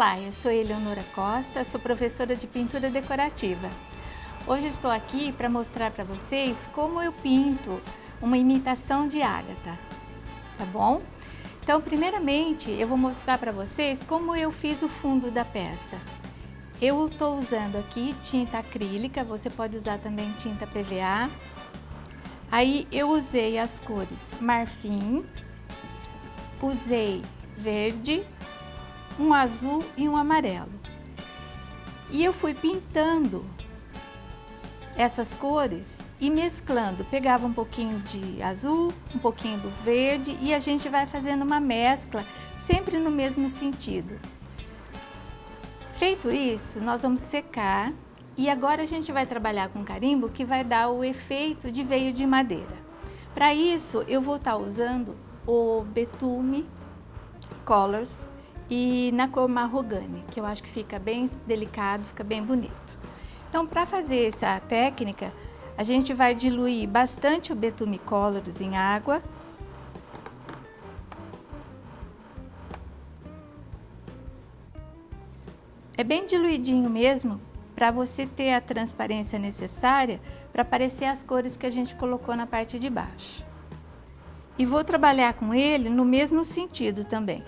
Olá, eu sou Eleonora Costa, sou professora de pintura decorativa. Hoje estou aqui para mostrar para vocês como eu pinto uma imitação de ágata, tá bom? Então, primeiramente, eu vou mostrar para vocês como eu fiz o fundo da peça. Eu estou usando aqui tinta acrílica, você pode usar também tinta PVA. Aí eu usei as cores marfim, usei verde, um azul e um amarelo. E eu fui pintando essas cores e mesclando. Pegava um pouquinho de azul, um pouquinho do verde e a gente vai fazendo uma mescla, sempre no mesmo sentido. Feito isso, nós vamos secar e agora a gente vai trabalhar com carimbo que vai dar o efeito de veio de madeira. Para isso, eu vou estar usando o Betume Colors e na cor Mahogany, que eu acho que fica bem delicado, fica bem bonito. Então, para fazer essa técnica, a gente vai diluir bastante o Betume Colors em água. É bem diluidinho mesmo, para você ter a transparência necessária para aparecer as cores que a gente colocou na parte de baixo. E vou trabalhar com ele no mesmo sentido também.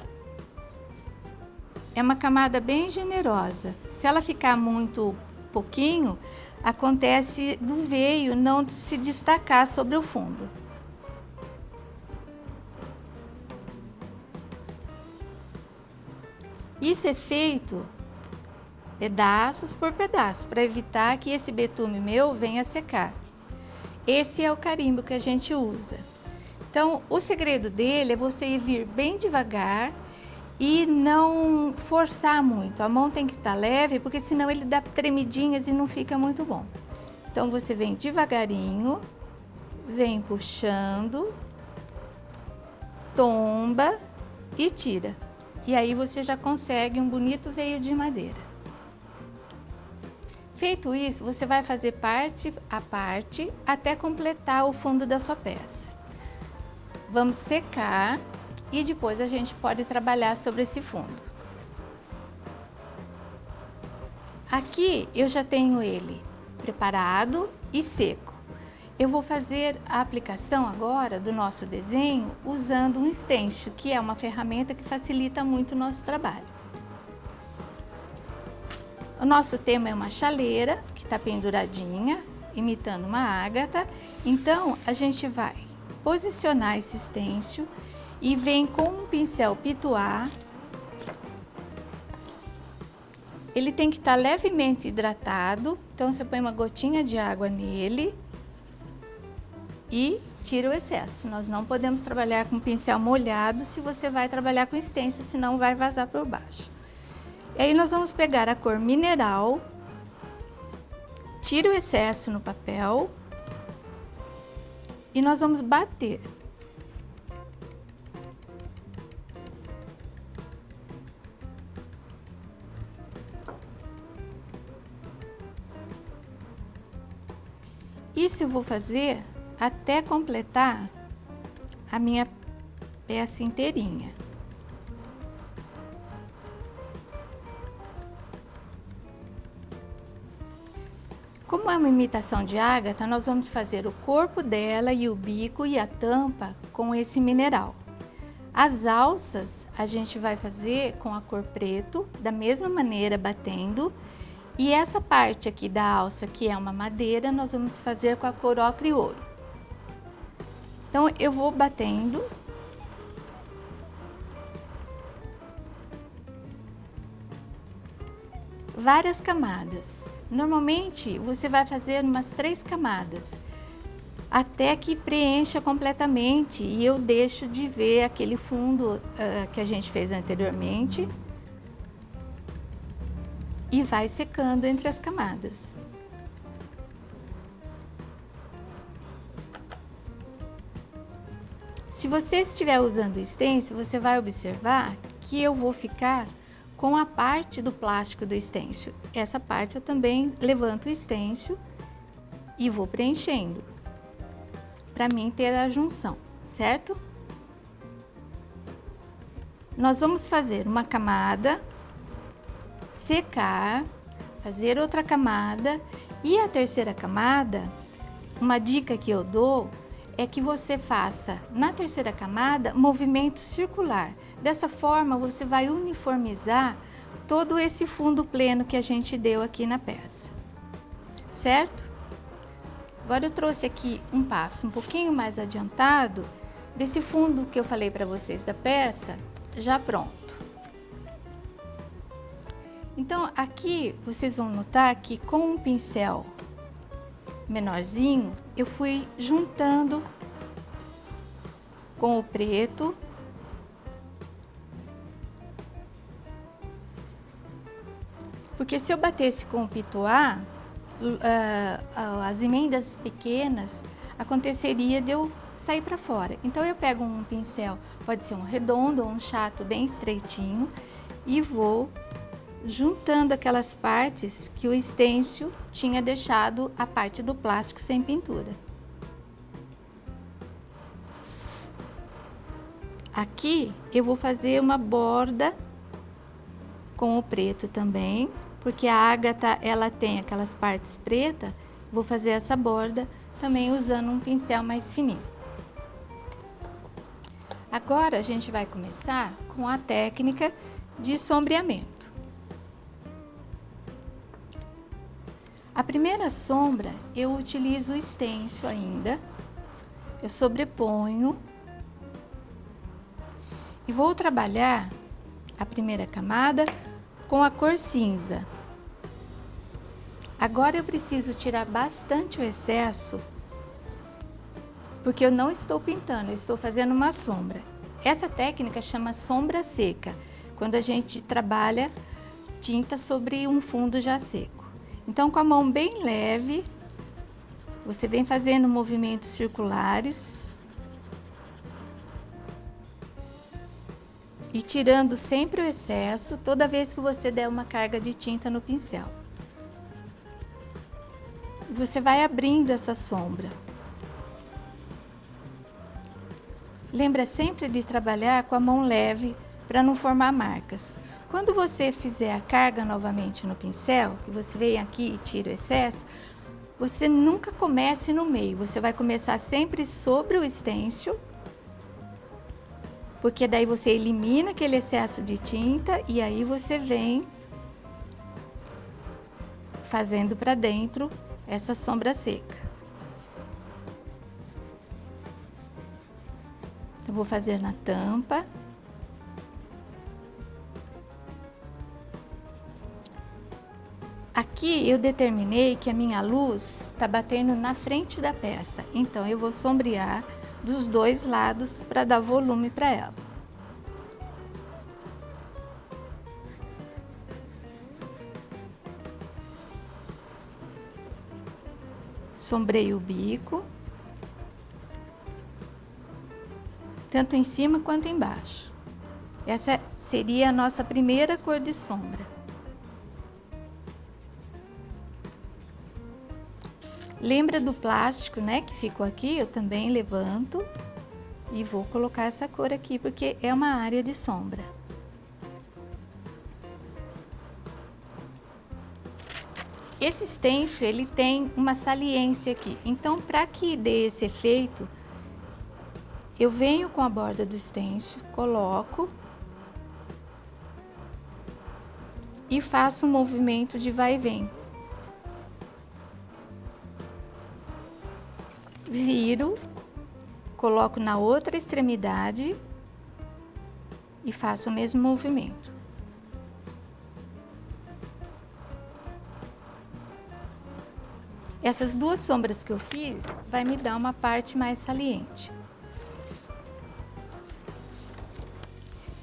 É uma camada bem generosa. Se ela ficar muito pouquinho, acontece do veio não se destacar sobre o fundo. Isso é feito pedaços por pedaço, para evitar que esse betume meu venha secar. Esse é o carimbo que a gente usa. Então, o segredo dele é você vir bem devagar e não forçar muito. A mão tem que estar leve, porque senão ele dá tremidinhas e não fica muito bom. Então, você vem devagarinho, vem puxando, tomba e tira. E aí você já consegue um bonito veio de madeira. Feito isso, você vai fazer parte a parte até completar o fundo da sua peça. Vamos secar e depois a gente pode trabalhar sobre esse fundo. Aqui eu já tenho ele preparado e seco. Eu vou fazer a aplicação agora do nosso desenho usando um stencil, que é uma ferramenta que facilita muito o nosso trabalho. O nosso tema é uma chaleira que está penduradinha, imitando uma ágata. Então, a gente vai posicionar esse stencil e vem com um pincel pituá. Ele tem que estar levemente hidratado, então você põe uma gotinha de água nele e tira o excesso. Nós não podemos trabalhar com pincel molhado se você vai trabalhar com stencil, senão vai vazar por baixo. E aí nós vamos pegar a cor mineral, tira o excesso no papel e nós vamos bater. Isso eu vou fazer até completar a minha peça inteirinha. Como é uma imitação de ágata, nós vamos fazer o corpo dela e o bico e a tampa com esse mineral. As alças a gente vai fazer com a cor preto, da mesma maneira batendo. E essa parte aqui da alça, que é uma madeira, nós vamos fazer com a cor ocre e ouro. Então, eu vou batendo. Várias camadas. Normalmente, você vai fazer umas 3 camadas, até que preencha completamente e eu deixo de ver aquele fundo que a gente fez anteriormente. E vai secando entre as camadas. Se você estiver usando o stencil, você vai observar que eu vou ficar com a parte do plástico do stencil. Essa parte eu também levanto o stencil e vou preenchendo, para mim ter a junção, certo? Nós vamos fazer uma camada secar, fazer outra camada, e a terceira camada, uma dica que eu dou é que você faça na terceira camada movimento circular. Dessa forma você vai uniformizar todo esse fundo pleno que a gente deu aqui na peça, certo? Agora eu trouxe aqui um passo um pouquinho mais adiantado desse fundo que eu falei para vocês da peça, já pronto. Então aqui vocês vão notar que com um pincel menorzinho eu fui juntando com o preto, porque se eu batesse com o pituá, as emendas pequenas aconteceria de eu sair para fora. Então eu pego um pincel, pode ser um redondo ou um chato bem estreitinho, e vou juntando aquelas partes que o stencil tinha deixado a parte do plástico sem pintura. Aqui eu vou fazer uma borda com o preto também, porque a ágata ela tem aquelas partes pretas. Vou fazer essa borda também usando um pincel mais fininho. Agora a gente vai começar com a técnica de sombreamento. A primeira sombra eu utilizo o stencil ainda, eu sobreponho e vou trabalhar a primeira camada com a cor cinza. Agora eu preciso tirar bastante o excesso, porque eu não estou pintando, eu estou fazendo uma sombra. Essa técnica chama sombra seca, quando a gente trabalha tinta sobre um fundo já seco. Então, com a mão bem leve, você vem fazendo movimentos circulares e tirando sempre o excesso toda vez que você der uma carga de tinta no pincel. Você vai abrindo essa sombra. Lembra sempre de trabalhar com a mão leve para não formar marcas. Quando você fizer a carga novamente no pincel, que você vem aqui e tira o excesso, você nunca comece no meio, você vai começar sempre sobre o stencil, porque daí você elimina aquele excesso de tinta e aí você vem fazendo para dentro essa sombra seca. Eu vou fazer na tampa. Aqui eu determinei que a minha luz está batendo na frente da peça, então eu vou sombrear dos dois lados para dar volume para ela. Sombreio o bico, tanto em cima quanto embaixo. Essa seria a nossa primeira cor de sombra. Lembra do plástico, né, que ficou aqui? Eu também levanto e vou colocar essa cor aqui, porque é uma área de sombra. Esse stencil, ele tem uma saliência aqui, então para que dê esse efeito, eu venho com a borda do stencil, coloco e faço um movimento de vai e vem. Viro, coloco na outra extremidade e faço o mesmo movimento. Essas duas sombras que eu fiz vai me dar uma parte mais saliente.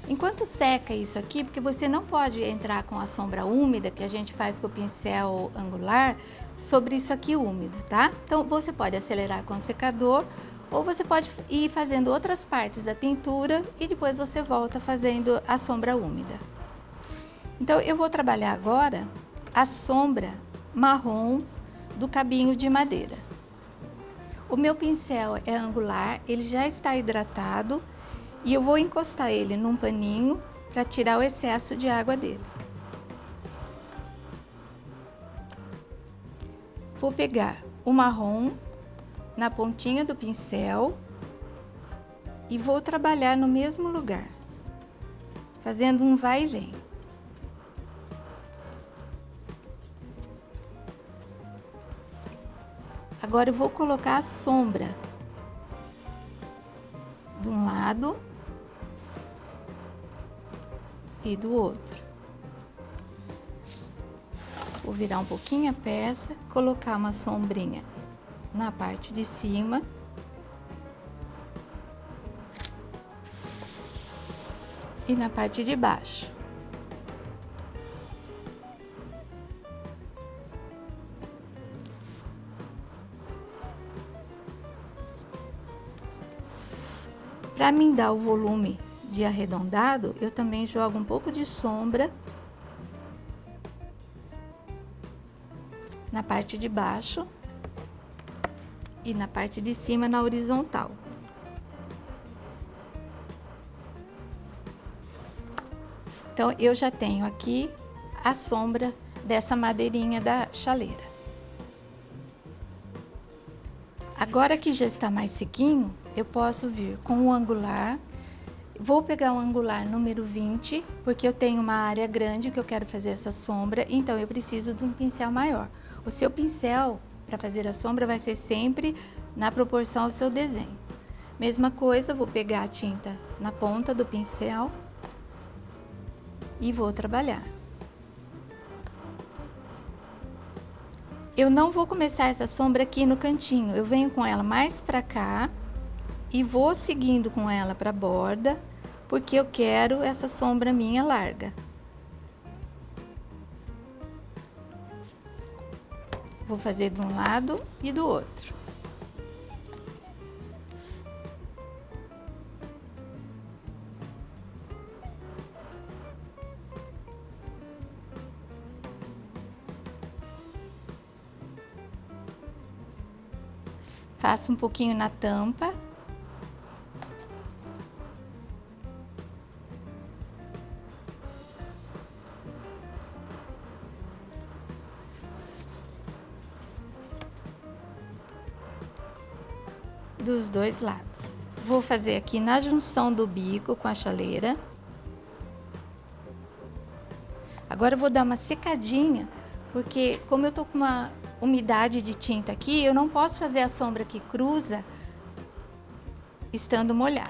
Enquanto seca isso aqui, porque você não pode entrar com a sombra úmida que a gente faz com o pincel angular sobre isso aqui úmido, tá? Então você pode acelerar com o secador ou você pode ir fazendo outras partes da pintura e depois você volta fazendo a sombra úmida. Então eu vou trabalhar agora a sombra marrom do cabinho de madeira. O meu pincel é angular, ele já está hidratado e eu vou encostar ele num paninho para tirar o excesso de água dele. vou pegar o marrom na pontinha do pincel e vou trabalhar no mesmo lugar, fazendo um vai e vem. Agora eu vou colocar a sombra de um lado e do outro. Vou virar um pouquinho a peça, colocar uma sombrinha na parte de cima. E na parte de baixo. Para mim dar o volume de arredondado, eu também jogo um pouco de sombra na parte de baixo e na parte de cima na horizontal. Então, eu já tenho aqui a sombra dessa madeirinha da chaleira. Agora que já está mais sequinho, eu posso vir com o angular. Vou pegar o angular número 20, porque eu tenho uma área grande que eu quero fazer essa sombra, então eu preciso de um pincel maior. O seu pincel para fazer a sombra vai ser sempre na proporção ao seu desenho. Mesma coisa, vou pegar a tinta na ponta do pincel e vou trabalhar. Eu não vou começar essa sombra aqui no cantinho, eu venho com ela mais pra cá e vou seguindo com ela pra borda, porque eu quero essa sombra minha larga. Vou fazer de um lado e do outro. Faço um pouquinho na tampa. Dos dois lados. Vou fazer aqui na junção do bico com a chaleira. Agora eu vou dar uma secadinha, porque como eu tô com uma umidade de tinta aqui, eu não posso fazer a sombra que cruza estando molhada.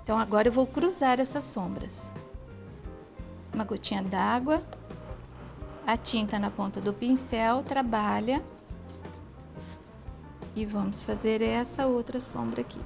Então agora eu vou cruzar essas sombras. Uma gotinha d'água, a tinta na ponta do pincel, trabalha e vamos fazer essa outra sombra aqui.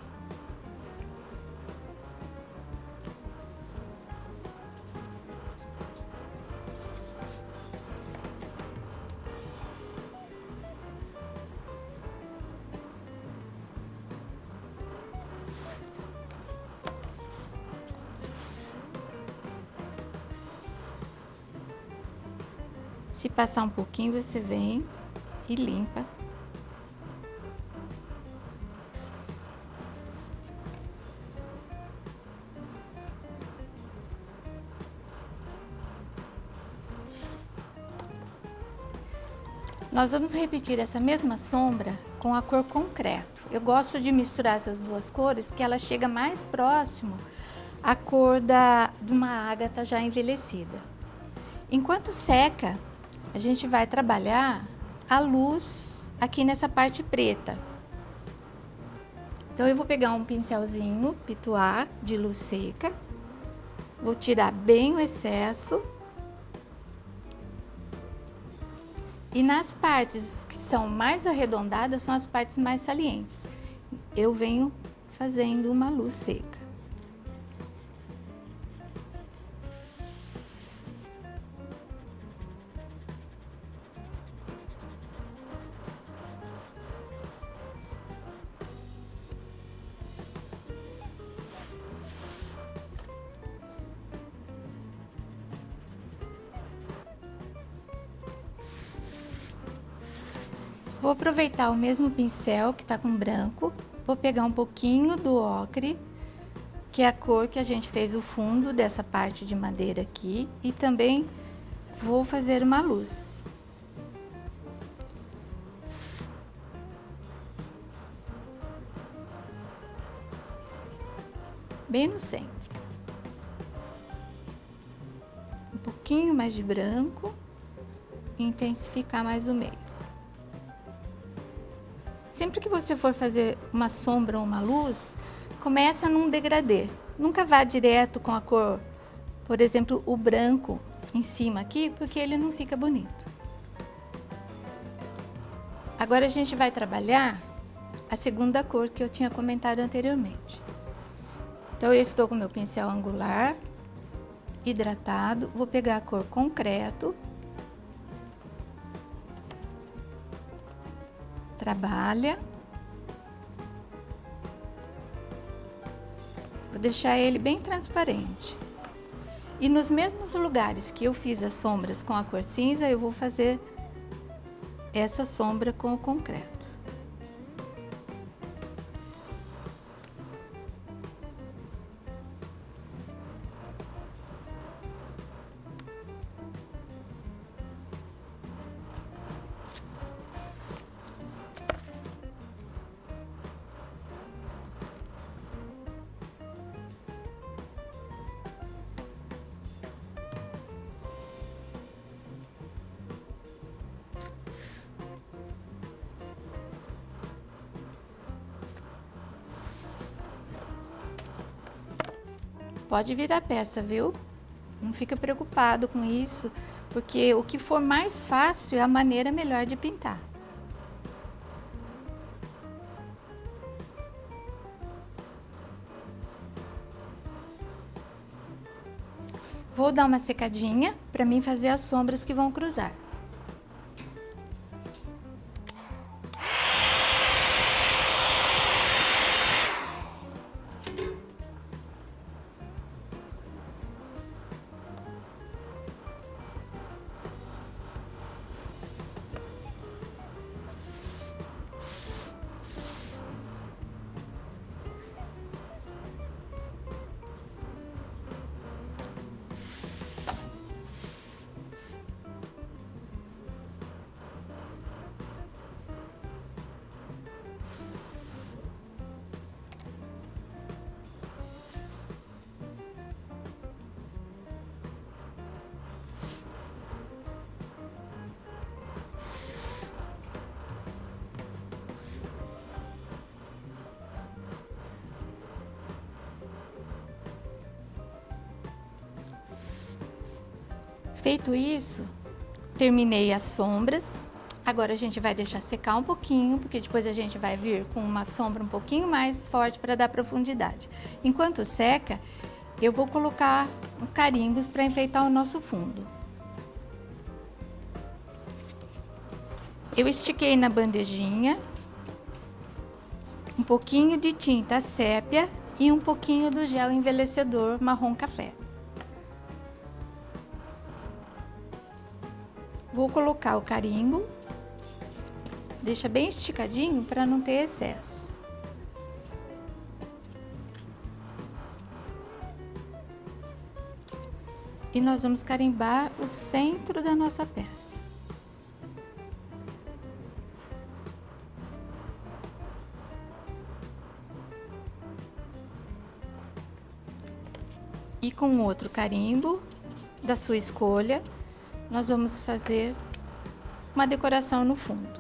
Se passar um pouquinho, você vem e limpa. Nós vamos repetir essa mesma sombra com a cor concreto. Eu gosto de misturar essas duas cores, que ela chega mais próximo à cor de uma ágata já envelhecida. Enquanto seca, a gente vai trabalhar a luz aqui nessa parte preta. Então, eu vou pegar um pincelzinho Pituá de luz seca, vou tirar bem o excesso. E nas partes que são mais arredondadas, são as partes mais salientes. Eu venho fazendo uma luz seca. Vou aproveitar o mesmo pincel que tá com branco, vou pegar um pouquinho do ocre que é a cor que a gente fez o fundo dessa parte de madeira aqui, e também vou fazer uma luz. Bem no centro. Um pouquinho mais de branco e intensificar mais o meio. Sempre que você for fazer uma sombra ou uma luz, começa num degradê. Nunca vá direto com a cor, por exemplo, o branco em cima aqui, porque ele não fica bonito. Agora a gente vai trabalhar a segunda cor que eu tinha comentado anteriormente. Então, eu estou com meu pincel angular, hidratado, vou pegar a cor concreto, trabalha, vou deixar ele bem transparente. E nos mesmos lugares que eu fiz as sombras com a cor cinza, eu vou fazer essa sombra com o concreto. Pode virar a peça, viu? Não fica preocupado com isso, porque o que for mais fácil é a maneira melhor de pintar. Vou dar uma secadinha para mim fazer as sombras que vão cruzar. Feito isso, terminei as sombras. Agora a gente vai deixar secar um pouquinho, porque depois a gente vai vir com uma sombra um pouquinho mais forte para dar profundidade. Enquanto seca, eu vou colocar os carimbos para enfeitar o nosso fundo. Eu estiquei na bandejinha um pouquinho de tinta sépia e um pouquinho do gel envelhecedor marrom café. Vou colocar o carimbo, deixa bem esticadinho para não ter excesso. E nós vamos carimbar o centro da nossa peça. E com outro carimbo da sua escolha, nós vamos fazer uma decoração no fundo.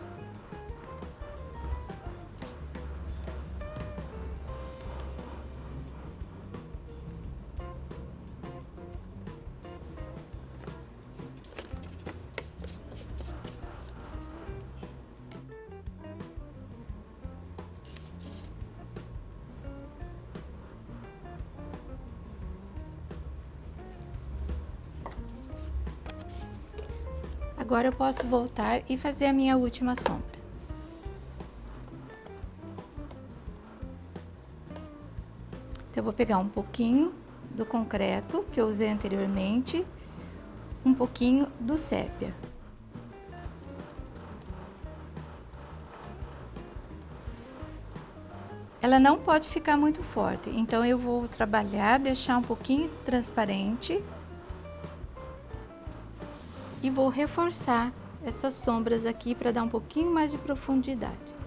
Agora eu posso voltar e fazer a minha última sombra. Então, eu vou pegar um pouquinho do concreto que eu usei anteriormente, um pouquinho do sépia. ela não pode ficar muito forte, então eu vou trabalhar, deixar um pouquinho transparente e vou reforçar essas sombras aqui para dar um pouquinho mais de profundidade.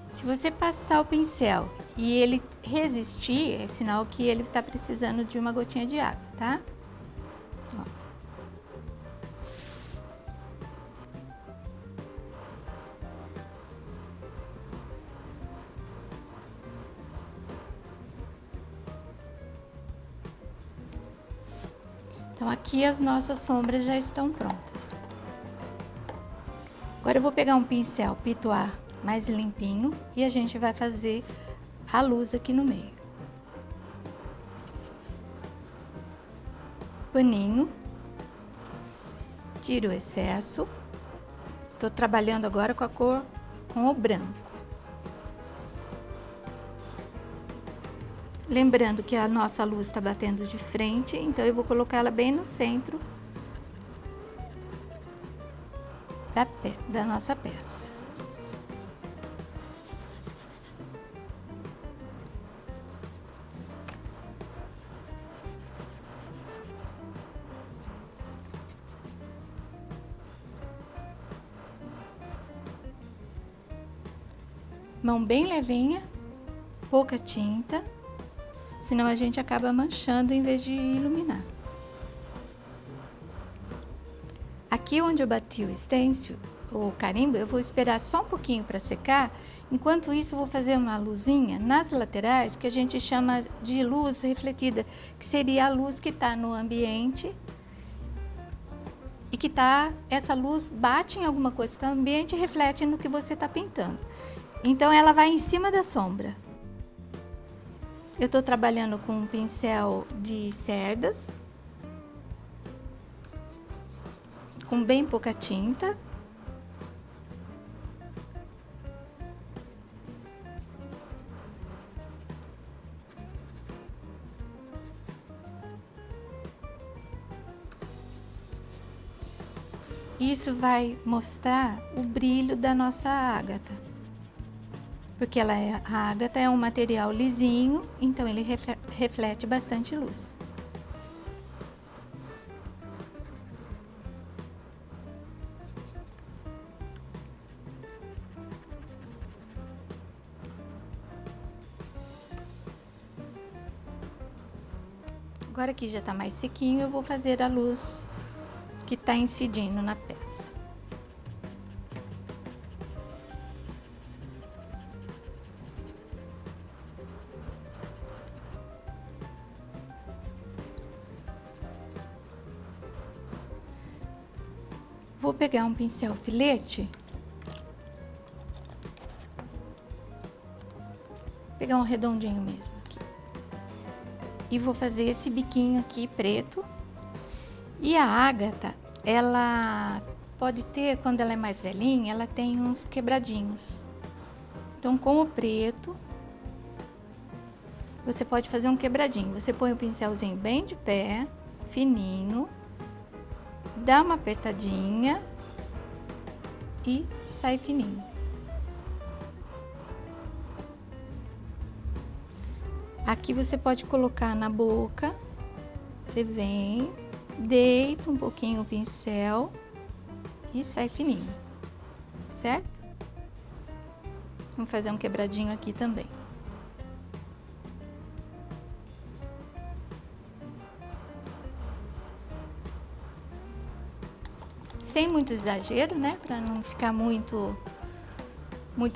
Se você passar o pincel e ele resistir, é sinal que ele tá precisando de uma gotinha de água, tá? Ó. Então aqui as nossas sombras já estão prontas. Agora eu vou pegar um pincel pituar mais limpinho e a gente vai fazer a luz aqui no meio. Paninho, tiro o excesso. Estou trabalhando agora com a cor, com o branco. Lembrando que a nossa luz está batendo de frente, então eu vou colocar ela bem no centro da nossa peça. Mão bem levinha, pouca tinta, senão a gente acaba manchando em vez de iluminar. Aqui onde eu bati o stencil, o carimbo, eu vou esperar só um pouquinho para secar. Enquanto isso, eu vou fazer uma luzinha nas laterais, que a gente chama de luz refletida, que seria a luz que está no ambiente e que essa luz bate em alguma coisa que está no ambiente e reflete no que você está pintando. Então, ela vai em cima da sombra. Eu estou trabalhando com um pincel de cerdas, com bem pouca tinta. Isso vai mostrar o brilho da nossa ágata. Porque a ágata é um material lisinho, então ele reflete bastante luz. Agora que já tá mais sequinho, eu vou fazer a luz que tá incidindo na peça. Vou pegar um pincel filete, pegar um redondinho mesmo aqui, e vou fazer esse biquinho aqui preto. E a ágata, ela pode ter, quando ela é mais velhinha, ela tem uns quebradinhos. Então, com o preto, você pode fazer um quebradinho. Você põe o pincelzinho bem de pé, fininho, dá uma apertadinha e sai fininho. Aqui você pode colocar na boca, você vem, deita um pouquinho o pincel e sai fininho, certo? Vamos fazer um quebradinho aqui também. Sem muito exagero, né? Para não ficar muito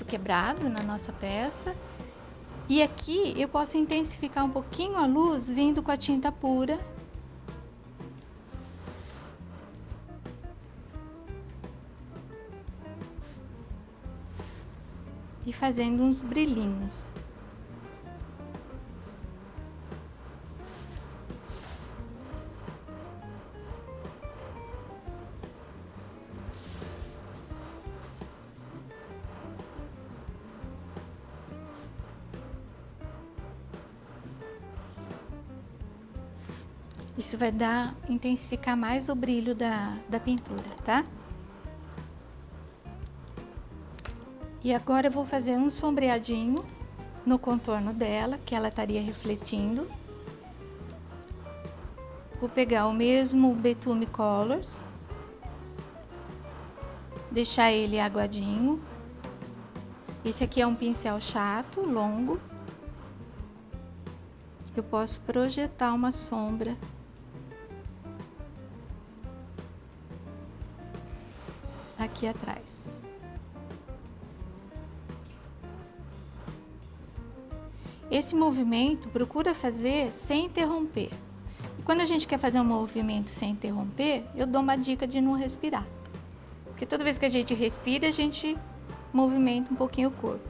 quebrado na nossa peça. E aqui eu posso intensificar um pouquinho a luz vindo com a tinta pura. E fazendo uns brilhinhos. Isso vai intensificar mais o brilho da pintura, tá? E agora eu vou fazer um sombreadinho no contorno dela, que ela estaria refletindo. Vou pegar o mesmo Betume Colors, deixar ele aguadinho. Esse aqui é um pincel chato, longo. Eu posso projetar uma sombra aqui atrás. Esse movimento procura fazer sem interromper. E quando a gente quer fazer um movimento sem interromper, eu dou uma dica de não respirar. Porque toda vez que a gente respira, a gente movimenta um pouquinho o corpo.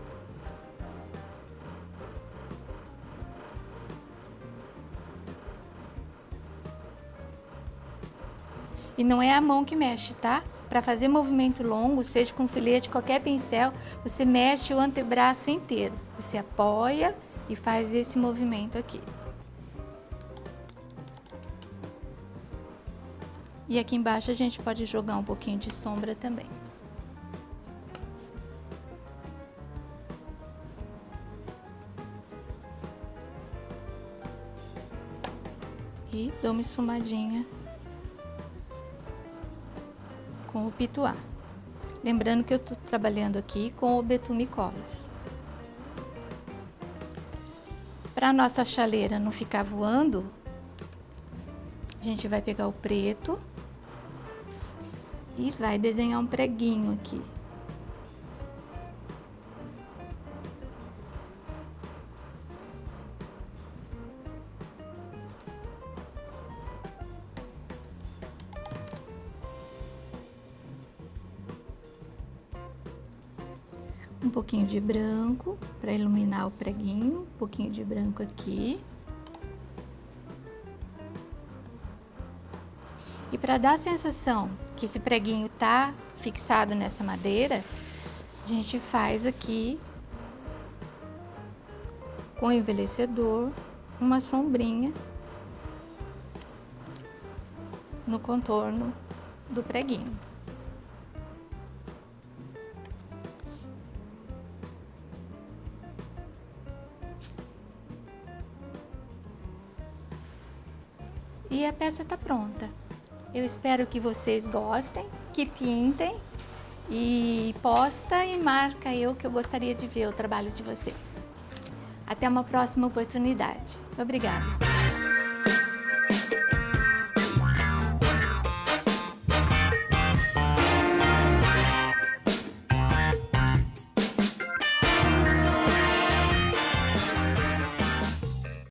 E não é a mão que mexe, tá? Para fazer movimento longo, seja com filete, qualquer pincel, você mexe o antebraço inteiro. Você apoia e faz esse movimento aqui. E aqui embaixo a gente pode jogar um pouquinho de sombra também. E dou uma esfumadinha com o pituá. Lembrando que eu tô trabalhando aqui com o Betume Colors. Para a nossa chaleira não ficar voando, a gente vai pegar o preto e vai desenhar um preguinho aqui. Um pouquinho de branco para iluminar o preguinho, um pouquinho de branco aqui. E para dar a sensação que esse preguinho tá fixado nessa madeira, a gente faz aqui com envelhecedor uma sombrinha no contorno do preguinho. E a peça tá pronta. Eu espero que vocês gostem, que pintem e posta e marca eu que eu gostaria de ver o trabalho de vocês. Até uma próxima oportunidade. Obrigada!